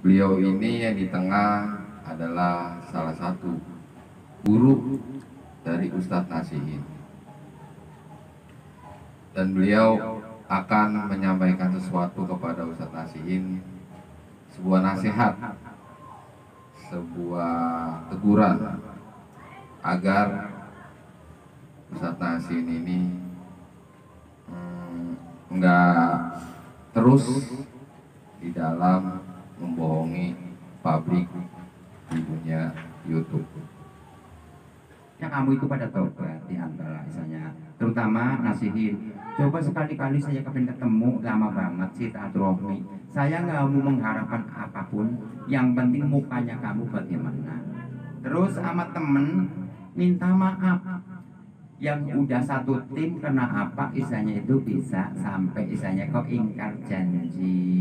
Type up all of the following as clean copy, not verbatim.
Beliau ini yang di tengah adalah salah satu guru dari Ustadz Nasihin, dan beliau akan menyampaikan sesuatu kepada Ustadz Nasihin, sebuah nasihat, sebuah teguran agar Ustadz Nasihin ini enggak terus di dalam membohongi publik di dunia YouTube. Ya kamu itu pada tobat di antara misalnya, terutama Nasihin. Coba sekali-kali saya kepengen ketemu, lama banget sih silaturahmi. Saya nggak mau mengharapkan apapun, yang penting mukanya kamu bagaimana. Terus sama temen minta maaf. Yang udah satu tim kena apa isanya itu bisa sampai isanya kok ingkar janji.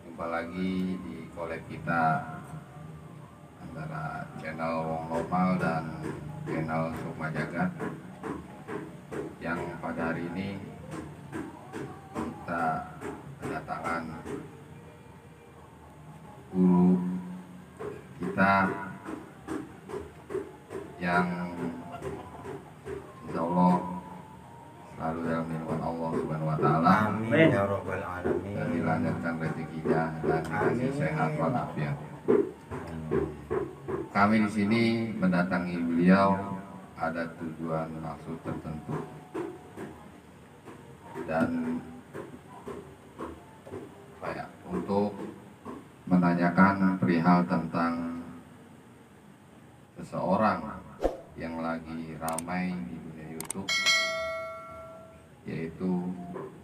Jumpa lagi di collab kita antara channel Wong Normal dan channel Sukma Jagat, yang pada hari ini kita kedatangan guru kita yang insya Allah selalu dalam lindungan Allah Subhanahu wa Ta'ala. Amin ya Rabbal Alamin. Dan dilanjutkan rezekinya dan dikasih sehat walafiat. Kami di sini mendatangi beliau ada tujuan maksud tertentu, dan untuk menanyakan perihal tentang seseorang yang lagi ramai di dunia YouTube, yaitu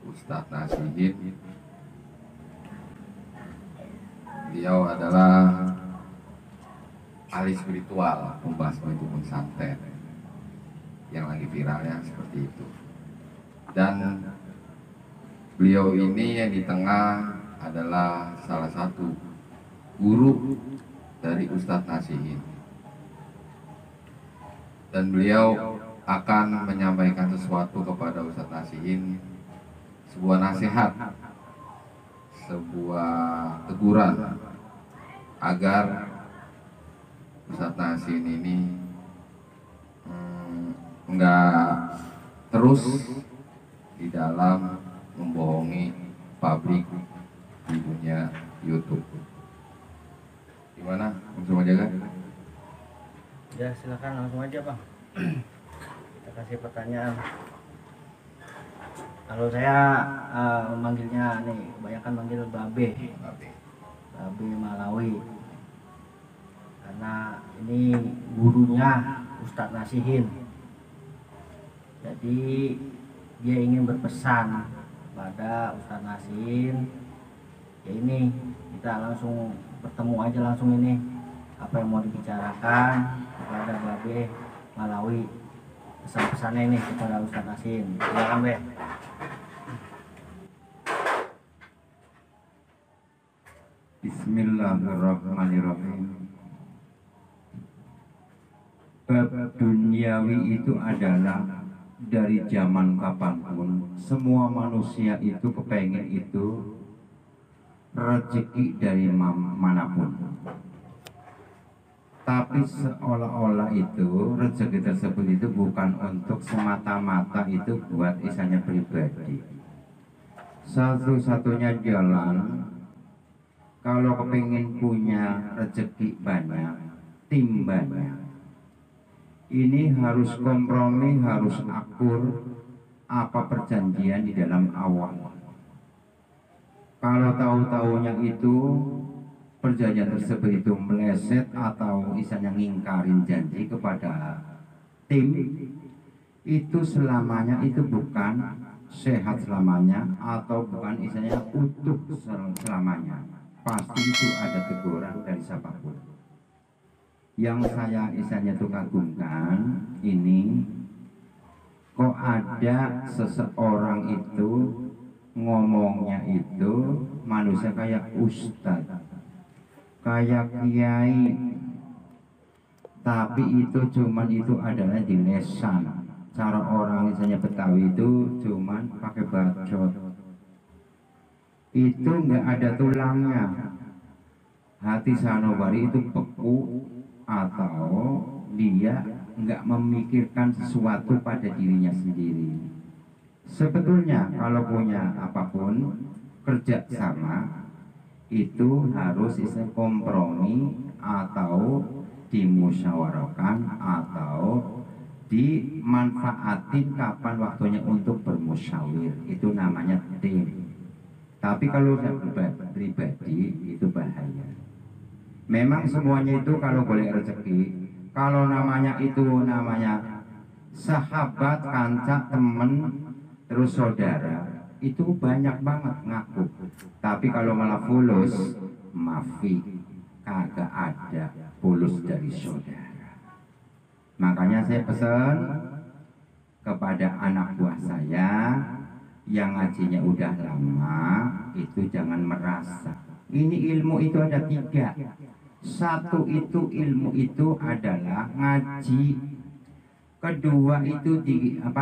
Ustadz Nasihin. Beliau adalah ahli spiritual, pembasmi dukun santet, yang lagi viralnya seperti itu. Dan beliau ini yang di tengah adalah salah satu guru dari Ustadz Nasihin, dan beliau akan menyampaikan sesuatu kepada Ustadz Nasihin, sebuah nasihat, sebuah teguran agar Ustadz Nasihin ini enggak terus di dalam membohongi publik di dunia YouTube. Gimana? Langsung aja kan? Ya silakan langsung aja Bang. Kita kasih pertanyaan. Kalau saya memanggilnya nih, kebanyakan manggil Babe Malawi, karena ini gurunya Ustadz Nasihin. Jadi dia ingin berpesan pada Ustadz Nasihin. Ya ini kita langsung bertemu aja langsung, ini apa yang mau dibicarakan kepada Babe Malawi, pesan-pesannya ini kepada Ustadz Nasihin. Silakan Be. Bismillahirrahmanirrahim. Bab duniawi itu adalah dari zaman kapanpun semua manusia itu kepengen itu rezeki dari manapun. Tapi seolah-olah itu rezeki tersebut itu bukan untuk semata-mata itu buat isanya pribadi. Satu-satunya jalan kalau kepingin punya rezeki banyak, tim banyak, ini harus kompromi, harus akur apa perjanjian di dalam awal. Kalau tahu-tahunya itu perjanjian tersebut itu meleset atau misalnya ngingkarin janji kepada tim, itu selamanya itu bukan sehat selamanya atau bukan misalnya utuh selamanya. Pasti itu ada teguran dari siapapun. Yang saya misalnya tuh kagumkan ini, kok ada seseorang itu ngomongnya itu manusia kayak ustadz, kayak kiai, tapi itu cuman itu adalah di lesan. Cara orang misalnya Betawi itu cuman pakai bacot, itu nggak ada tulangnya. Hati sanubari itu beku, atau dia nggak memikirkan sesuatu pada dirinya sendiri. Sebetulnya kalau punya apapun kerja sama itu harus istilah kompromi atau dimusyawarahkan atau dimanfaatin kapan waktunya untuk bermusyawir, itu namanya tim. Tapi kalau saya pribadi itu bahaya. Memang semuanya itu kalau boleh rezeki, kalau namanya itu namanya sahabat, kanca, temen, terus saudara, itu banyak banget ngaku. Tapi kalau malah fulus, mafi, kagak ada fulus dari saudara. Makanya saya pesan kepada anak buah saya yang ngajinya udah lama, itu jangan merasa. Ini ilmu itu ada 3. Satu itu ilmu itu adalah ngaji. Kedua itu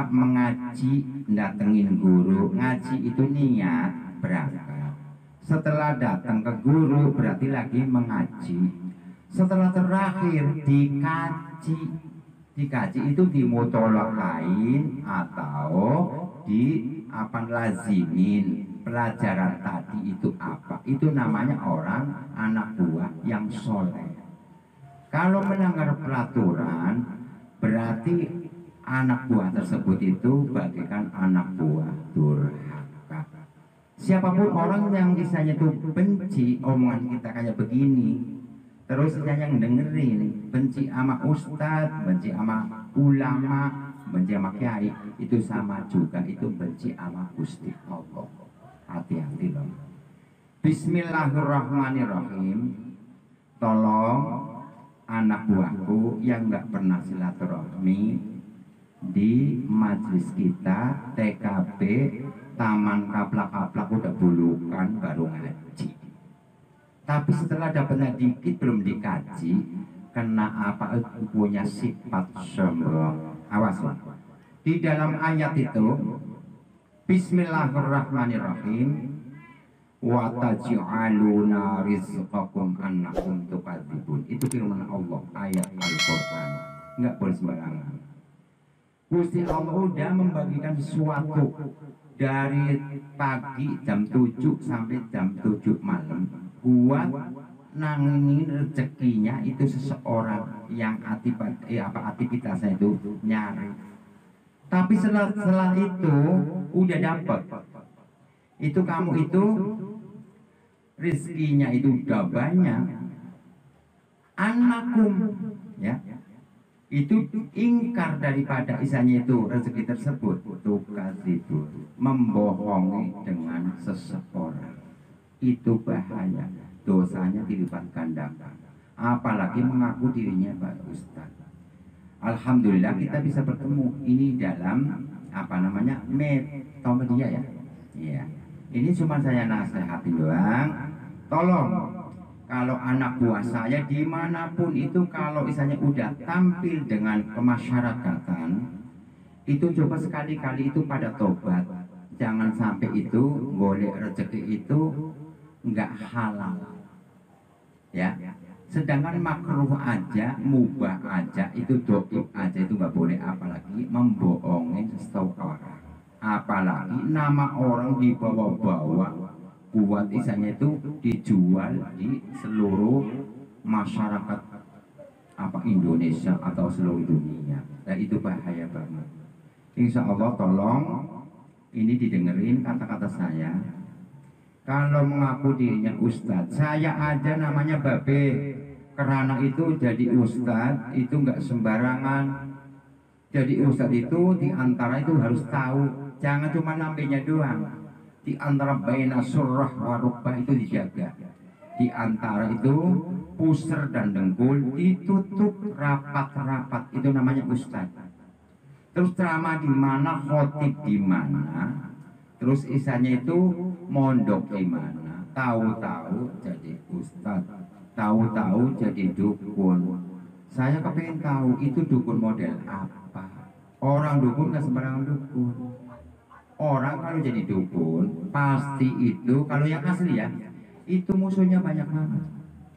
mengaji, datengin guru. Ngaji itu niat berangkat. Setelah datang ke guru berarti lagi mengaji. Setelah terakhir dikaji. Dikaji itu dimutolakain atau lazimin. Pelajaran tadi itu apa? Itu namanya orang anak buah yang soleh. Kalau melanggar peraturan, berarti anak buah tersebut itu bagaikan anak buah durhaka. Siapapun orang yang misalnya itu benci omongan kita kayak begini, terus yang dengerin benci sama ustadz, benci sama ulama, benci sama kiai, itu sama juga itu benci sama Gusti Allah. Hati-hati loh. Bismillahirrahmanirrahim. Tolong anak buahku yang nggak pernah silaturahmi di majelis kita TKB Taman Kaplak-Kaplak udah bulukan baru ngaji. Tapi setelah dapatnya dikit belum dikaji, kena apa punya sifat sombong. Awas loh. Di dalam ayat itu Bismillahirrahmanirrahim. Wa taj'aluna rizqakum annakum tukadzibun. Itu firman Allah, ayat Al-Qur'an. Enggak boleh sembarangan. Gusti Allah udah membagikan sesuatu dari pagi jam 7 sampai jam 7 malam buat nangingin rezekinya itu seseorang yang aktivitasnya itu nyari. Tapi setelah itu udah dapat, itu kamu itu rezekinya itu udah banyak. Anakum, ya, itu ingkar daripada isanya itu rezeki tersebut, tukadzibun, membohongi dengan seseorang. Itu bahaya, dosanya dilipat gandakan. Apalagi mengaku dirinya Pak Ustaz. Alhamdulillah kita bisa bertemu ini dalam media ya. Iya. Ini cuma saya nasihatin doang. Tolong kalau anak buah saya dimanapun itu kalau misalnya udah tampil dengan kemasyarakatan, itu coba sekali-kali itu pada tobat. Jangan sampai itu boleh rezeki itu nggak halal. Ya. Sedangkan makruh aja, mubah aja, itu doib aja itu nggak boleh, apalagi membohongin seseorang, apalagi nama orang dibawa-bawa buat isanya itu dijual di seluruh masyarakat Indonesia atau seluruh dunia. Nah itu bahaya banget. Insya Allah tolong ini didengerin kata-kata saya. Kalau mengaku dirinya ustadz, saya aja namanya Babe. Karena itu jadi ustadz itu nggak sembarangan. Jadi ustadz itu diantara itu harus tahu, jangan cuma namanya doang. Di antara baina surah warubah itu dijaga. Di antara itu pusar dan dengkul ditutup rapat-rapat, itu namanya ustadz. Terus ceramah di mana, khotib di mana, terus isanya itu mondok di mana, tahu-tahu jadi ustadz. tahu-tahu jadi dukun. Saya kepengen tahu itu dukun model apa. Orang dukun nggak sembarangan dukun. Orang kalau jadi dukun pasti itu kalau yang asli ya itu musuhnya banyak banget.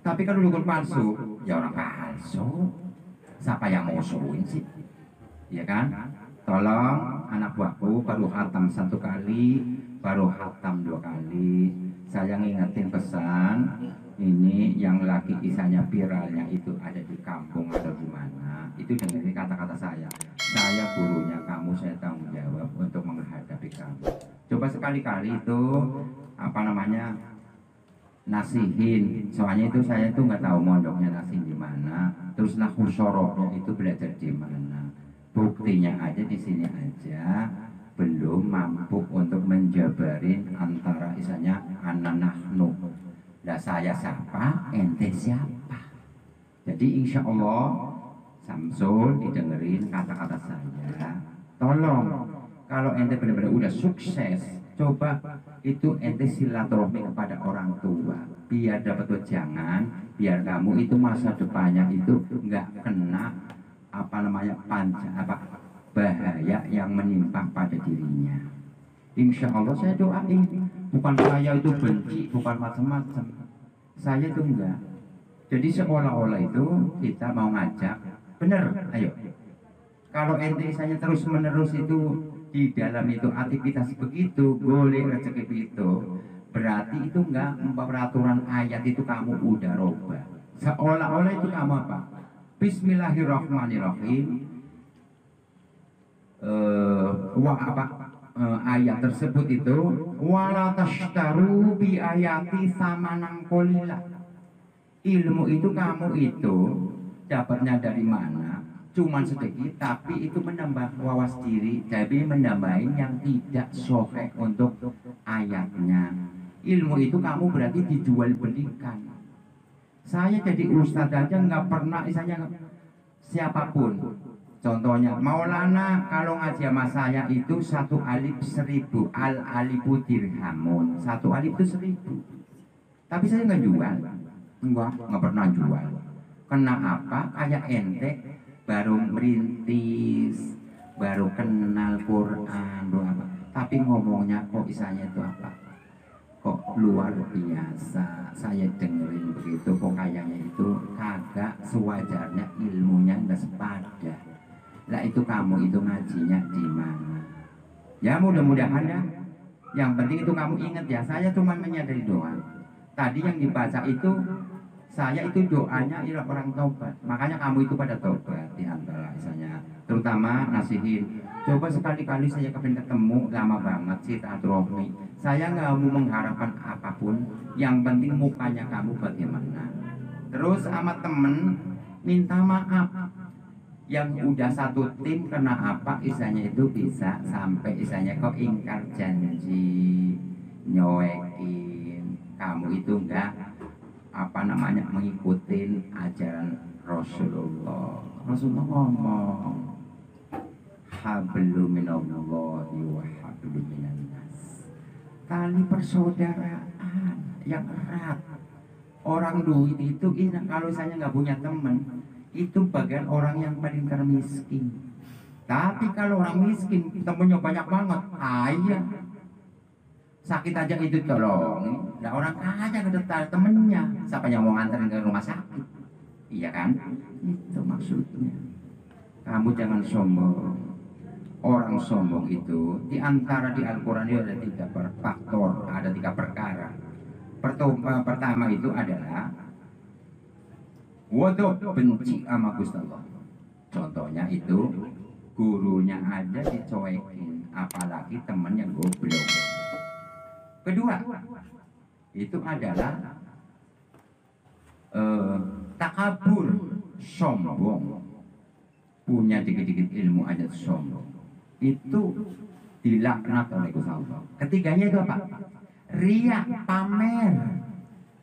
Tapi kalau dukun palsu ya orang palsu. Siapa yang musuhin sih? Ya kan? Tolong anak buahku baru khatam 1 kali, baru khatam 2 kali. Saya ngingetin pesan ini yang lagi kisahnya viralnya itu ada di kampung atau di mana. Itu dengerin kata-kata saya. Saya gurunya kamu, saya tanggung jawab untuk menghadapi kamu. Coba sekali-kali itu apa namanya nasihin. Soalnya itu saya tuh nggak tahu mondoknya nasihin di mana. Terus nakusorohnya itu belajar di mana. Buktinya aja di sini aja belum mampu untuk menjabarin antara isanya ananahnu. Nah saya siapa, ente siapa. Jadi insya Allah Samsul didengerin kata-kata saya. Tolong kalau ente benar-benar udah sukses, coba itu ente silaturahmi kepada orang tua, biar dapat wejangan, biar kamu itu masa depannya itu nggak kena apa namanya bahaya yang menimpa pada dirinya. Insya Allah saya doain, bukan saya itu benci, bukan macam-macam. Saya itu enggak. Jadi seolah-olah itu kita mau ngajak, bener, ayo. Kalau ente saya terus menerus itu di dalam itu aktivitas begitu, boleh rezeki itu, berarti itu enggak peraturan ayat itu kamu udah robah. Seolah-olah itu kamu apa? Bismillahirrahmanirrahim. Ayat tersebut itu wala tashtaru bi ayati samanan qalila. Ilmu itu kamu itu dapatnya dari mana? Cuman sedikit, tapi itu menambah wawas diri, jadi menambahin yang tidak sahih untuk ayatnya. Ilmu itu kamu berarti dijual belikan. Saya jadi ustadz aja nggak pernah misalnya siapapun. Contohnya Maulana kalau ngaji sama saya itu 1 alif 1000, al alifu dirhamun. 1 alif itu 1000. Tapi saya nggak jual, nggak pernah jual. Kenapa? Kayak ente baru merintis, baru kenal Quran, apa. Tapi ngomongnya kok isanya itu apa? Kok luar biasa. Saya dengerin begitu, kok kayaknya itu kagak sewajarnya, ilmunya nggak sepadan. Lah itu kamu itu ngajinya di mana? Ya mudah-mudahan ya. Yang penting itu kamu ingat ya, saya cuma menyadari doa. Tadi yang dibaca itu saya itu doanya ialah orang taubat. Makanya kamu itu pada taubat di antara misalnya, terutama nasihin. Coba sekali-kali saya kepengen ketemu, lama banget sih silaturahmi. Saya nggak mau mengharapkan apapun, yang penting mukanya kamu bagaimana. Terus sama temen minta maaf. Yang udah satu tim kena apa isanya itu bisa sampai isanya kok ingkar janji, nyoekin, kamu itu enggak apa namanya mengikuti ajaran Rasulullah. Rasulullah ngomong hablum minallahi wa hablum minannas, tali persaudaraan yang erat. Orang duit itu kalau saya nggak punya teman itu bagian orang yang paling termiskin. Tapi kalau orang miskin temennya banyak banget, ayah sakit aja itu tolong. Nah orang kaya kedetar temennya, siapa yang mau nganterin ke rumah sakit? Iya kan? Itu maksudnya. Kamu jangan sombong. Orang sombong itu di antara di Al-Quran itu ada 3 faktor, ada 3 perkara. Pertama itu adalah waduh benci sama Gusti Allah. Contohnya itu gurunya aja dicuekin, apalagi temen yang goblok. Kedua itu adalah takabur, sombong, punya dikit-dikit ilmu aja sombong, itu dilaknat oleh Gusti Allah. Ketiganya itu apa? Ria, pamer,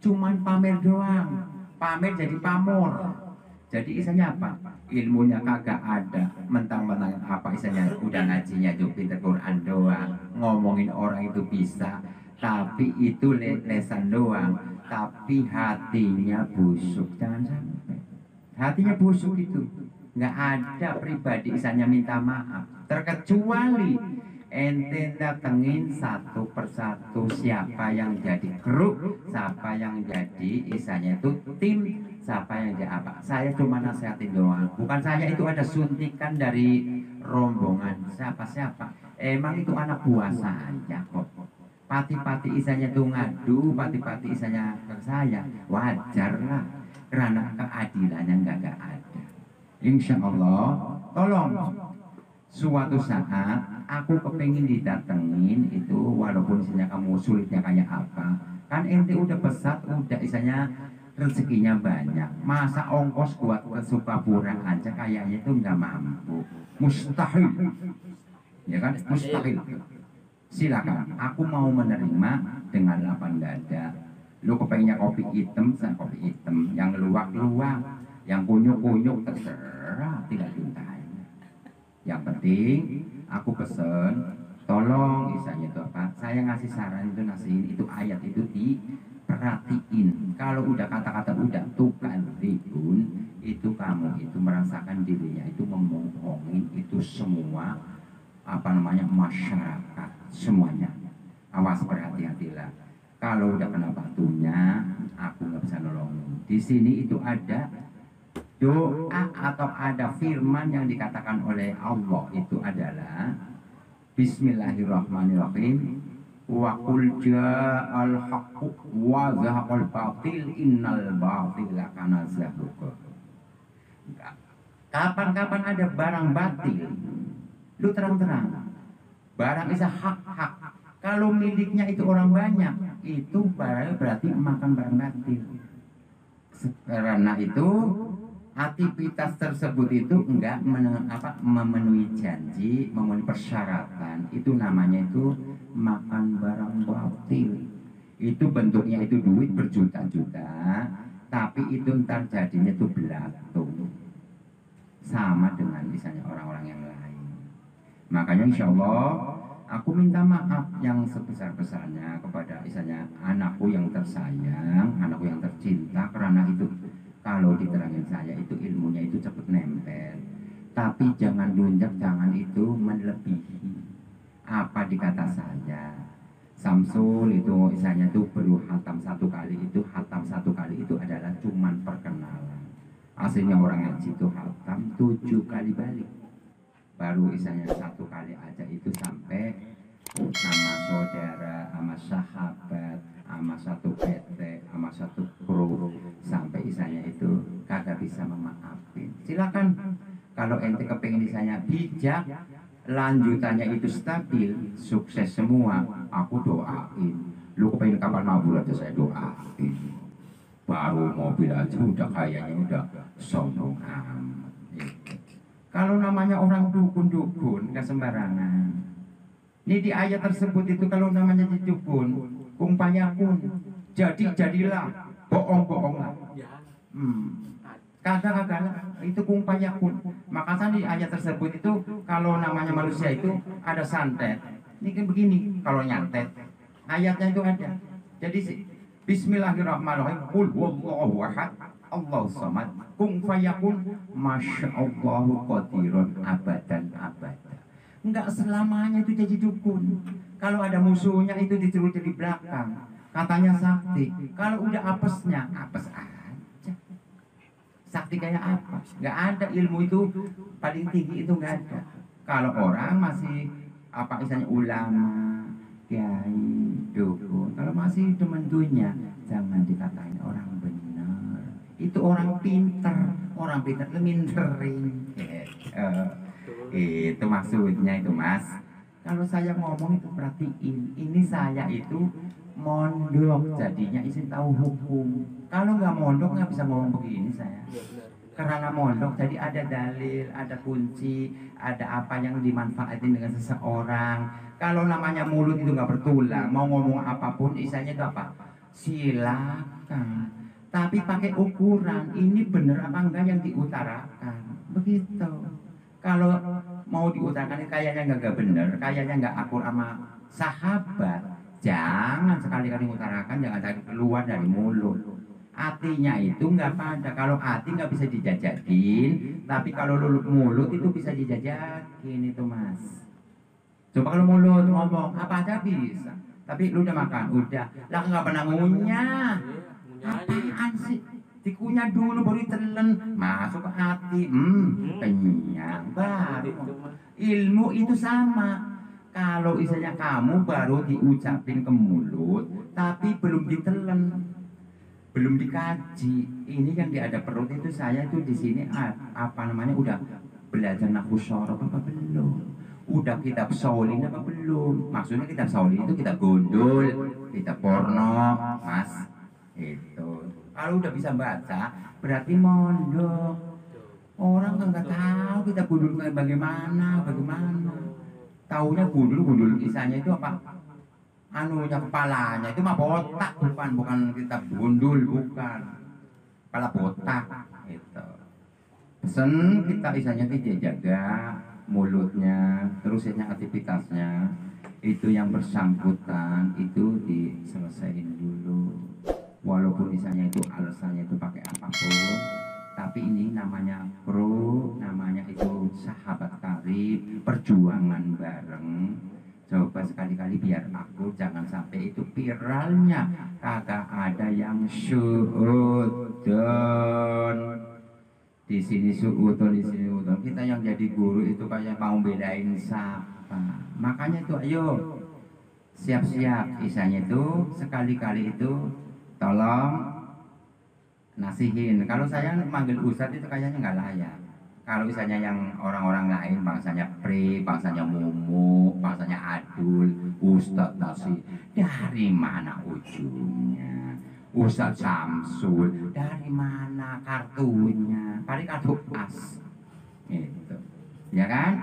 cuman pamer doang. Pamer jadi pamor. Jadi isanya apa? Ilmunya kagak ada, mentang-mentang apa isanya udah ngajinya itu pinter Quran doang, ngomongin orang itu bisa, tapi itu lesan doang. tapi hatinya busuk. Jangan sampai hatinya busuk itu. Nggak ada pribadi isanya minta maaf, terkecuali ente datengin satu persatu siapa yang jadi kru, siapa yang jadi isanya itu tim, siapa yang jadi apa. Saya cuma nasihatin doang, bukan saya itu ada suntikan dari rombongan siapa-siapa. Emang itu anak buah saya kok. Pati-pati isanya tuh ngadu, pati-pati isanya ke saya, wajar lah, karena keadilannya nggak ada. Insya Allah, tolong suatu saat aku kepengen didatengin itu, walaupun isanya kamu sulitnya kayak apa, kan ente udah pesat, udah isanya rezekinya banyak, masa ongkos buat ke Sukapura aja kayaknya itu nggak mampu, mustahil, ya kan, mustahil. Silakan, aku mau menerima dengan lapang dada. Lu kepengennya kopi hitam, saya kopi hitam, yang luwak-luwak, yang kunyuk-kunyuk terserah, tidak dintanya. Yang penting aku pesen, tolong isanya itu apa? Saya ngasih saran itu nasihin itu ayat itu diperhatiin. Kalau udah kata-kata udah tukang ribun, itu kamu itu merasakan dirinya itu membohongin itu semua apa namanya masyarakat semuanya. Awas, berhati-hatilah. Kalau udah kena batunya, aku nggak bisa nolongin. Di sini itu ada doa atau ada firman yang dikatakan oleh Allah itu adalah Bismillahirrahmanirrahim. Wa qul ja'al haqqu wa zahaqal batil innal batila kana zahuqa. Kapan-kapan ada barang batil, lu terang-terang. Barang isa hak-hak. Kalau miliknya itu orang banyak, itu berarti makan barang batil. Karena itu aktivitas tersebut itu enggak memenuhi janji, memenuhi persyaratan. Itu namanya itu makan barang batil. Itu bentuknya itu duit berjuta-juta, tapi itu ntar jadinya itu belatung. Sama dengan misalnya orang-orang yang lain. Makanya insya Allah aku minta maaf yang sebesar-besarnya kepada misalnya anakku yang tersayang, anakku yang tercinta, karena itu kalau diterangin saya itu ilmunya itu cepat nempel. Tapi jangan lunjak, jangan itu melebihi. Apa dikata saya? Samsul itu misalnya itu baru hatam satu kali, itu hatam satu kali itu adalah cuman perkenalan. Aslinya orang ngaji itu hatam 7 kali balik. Baru isanya satu kali aja itu sampai sama saudara, sama sahabat, sama satu PT, sama satu kru, sampai isanya itu kagak bisa memaafin. Silakan kalau ente kepengen isanya bijak, lanjutannya itu stabil, sukses semua, aku doain. Lu kepengen kapal mabur aja saya doain. Baru mobil aja udah kayaknya udah sombong amat. Kalau namanya orang dukun-dukun, nggak sembarangan. Ini di ayat tersebut itu kalau namanya dukun, kumpayakun, jadilah, bohong-bohonglah. Kagak-kagak, itu kumpayakun. Makanya di ayat tersebut itu kalau namanya manusia itu ada santet. Ini kan begini, kalau nyantet, ayatnya itu ada. Jadi Bismillahirrahmanirrahim. Qul huwallahu ahad, Allahu samad, kun fayakun, masyaallahu qadirun abadan abadan. Enggak selamanya itu jadi dukun. Kalau ada musuhnya itu disuruh dari belakang, katanya sakti. Kalau udah apesnya, apes aja. Sakti kayak apa? Enggak ada, ilmu itu paling tinggi itu enggak ada. Kalau orang masih apa misalnya ulama, kiai, dukun, kalau masih teman dunia, jangan dikatain orang benar. Itu orang pinter itu minterin. Itu maksudnya itu mas. Kalau saya ngomong itu perhatiin. Ini saya itu mondok, jadinya izin tahu hukum. Kalau nggak mondok nggak bisa ngomong begini saya. Karena mondok jadi ada dalil, ada kunci, ada apa yang dimanfaatin dengan seseorang. Kalau namanya mulut itu nggak bertulang, mau ngomong apapun isanya itu apa? Silakan. Tapi pakai ukuran, ini bener apa enggak yang diutarakan. Begitu. Kalau mau diutarakan kayaknya nggak bener, kayaknya nggak akur sama sahabat, Jangan sekali-kali mengutarakan, jangan sekali keluar dari mulut. Hatinya itu nggak pada. Kalau hati nggak bisa dijajakin, tapi kalau mulut itu bisa dijajakin itu mas. Coba kalau mulut ngomong apa aja bisa, tapi lu udah makan, udah lah nggak pernah ngunyah. Apaan sih? Dikunyah dulu baru ditelan, masuk ke hati, kenyang baru. Ilmu itu sama. Kalau misalnya kamu baru diucapin ke mulut, tapi belum ditelan, belum dikaji. Ini yang ada perut itu saya itu di sini apa namanya udah belajar nahwu syarab apa belum? Udah kitab Shaolin apa belum? Maksudnya kitab Shaolin itu kitab gondol, kitab porno, mas. Itu. Kalau udah bisa baca, berarti mondok. Orang kan nggak tahu kitab gondol kayak bagaimana. Taunya gundul isanya itu apa? Anunya kepalanya itu mah botak bukan kitab gundul bukan. Kepala botak itu. Pesen kita isanya tidak jaga mulutnya, terus aktivitasnya itu yang bersangkutan itu diselesaikan dulu. Walaupun isanya itu alasannya itu pakai apapun, tapi ini namanya namanya itu sahabat karib, perjuangan bareng. Coba sekali-kali biar aku jangan sampai itu viralnya kagak ada yang suudon. Di sini suudon, di sini udon. Kita yang jadi guru itu kayak mau bedain siapa. Makanya itu ayo siap-siap isanya itu sekali-kali itu tolong nasihin. Kalau saya manggil ustadz itu kayaknya nggak layak. Kalau misalnya yang orang-orang lain bangsanya bangsanya mumu, bangsanya adul, ustadz nasi dari mana ujungnya? Ustadz Samsul dari mana kartunya? Paling kartu as, gitu, ya kan?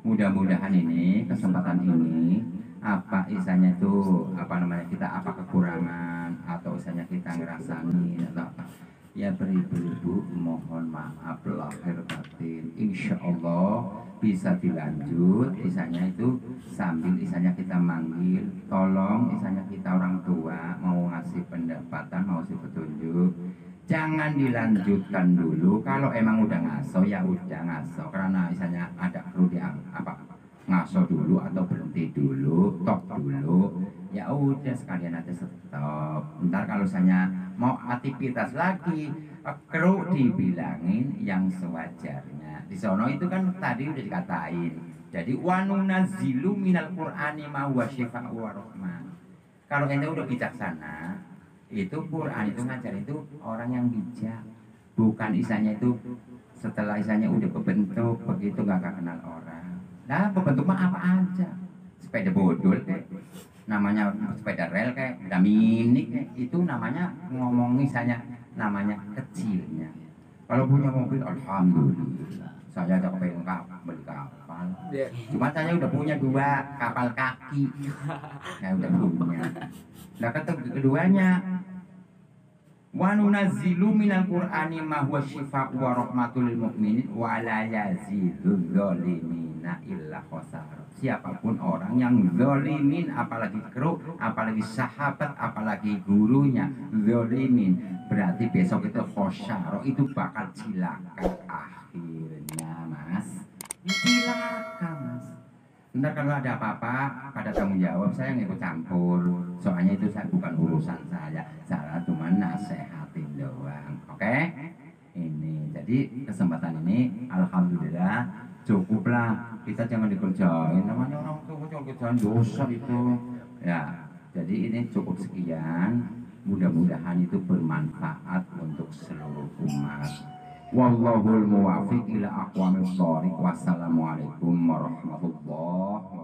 Mudah-mudahan ini kesempatan ini apa isanya itu apa namanya kita apa kekurangan atau isanya kita ngerasani atau apa ya beribu-ibu mohon maaf lahir batin. Insya Allah bisa dilanjut isanya itu sambil isanya kita manggil tolong isanya kita orang tua mau ngasih pendapatan mau ngasih petunjuk jangan dilanjutkan dulu. Kalau emang udah ngaso ya udah ngaso karena isanya ada perlu di apa ngaso dulu atau berhenti dulu, top dulu, ya udah sekalian aja stop. Ntar kalau saya mau aktivitas lagi, perlu dibilangin yang sewajarnya. Di sono itu kan tadi udah dikatain. Jadi wanunazilu minal Qur'ani ma huwa syifaa'u wa rahmah. Kalau ente udah bijaksana, itu Quran itu ngajar itu orang yang bijak, bukan isanya itu setelah isanya udah berbentuk begitu nggak kenal orang. Nah, bentuk mah apa aja, sepeda bodol kayak, namanya sepeda rel kayak, udah mini kayak, itu namanya ngomong misalnya, namanya kecilnya. Kalau punya mobil, alhamdulillah, saya ada kepengen beli kapal. Cuma saya udah punya 2 kapal kaki, saya udah punya. Nah, keduanya, wa nunazzilu minal Qur'ani ma huwa syifaa'u wa rahmatul lil mu'minin wa la yazidul zalimina illa khasara. Siapapun orang yang zalimin, apalagi kru, apalagi sahabat, apalagi gurunya zalimin, berarti besok itu khasara, itu bakal cilaka akhirnya mas. Cilaka mas. Ntar kalau ada apa-apa pada tanggung jawab saya nggak ikut campur. Soalnya itu saya bukan urusan saya cuma nasehatin doang. Oke? Ini jadi kesempatan ini alhamdulillah cukuplah. Kita jangan dikerjain. Namanya orang tua jangan kerjaan dosa itu. Ya, jadi ini cukup sekian. Mudah-mudahan itu bermanfaat untuk seluruh umat. Wallahul muwaffiq ila aqwamit thoriq. Wassalamualaikum warahmatullahi wabarakatuh.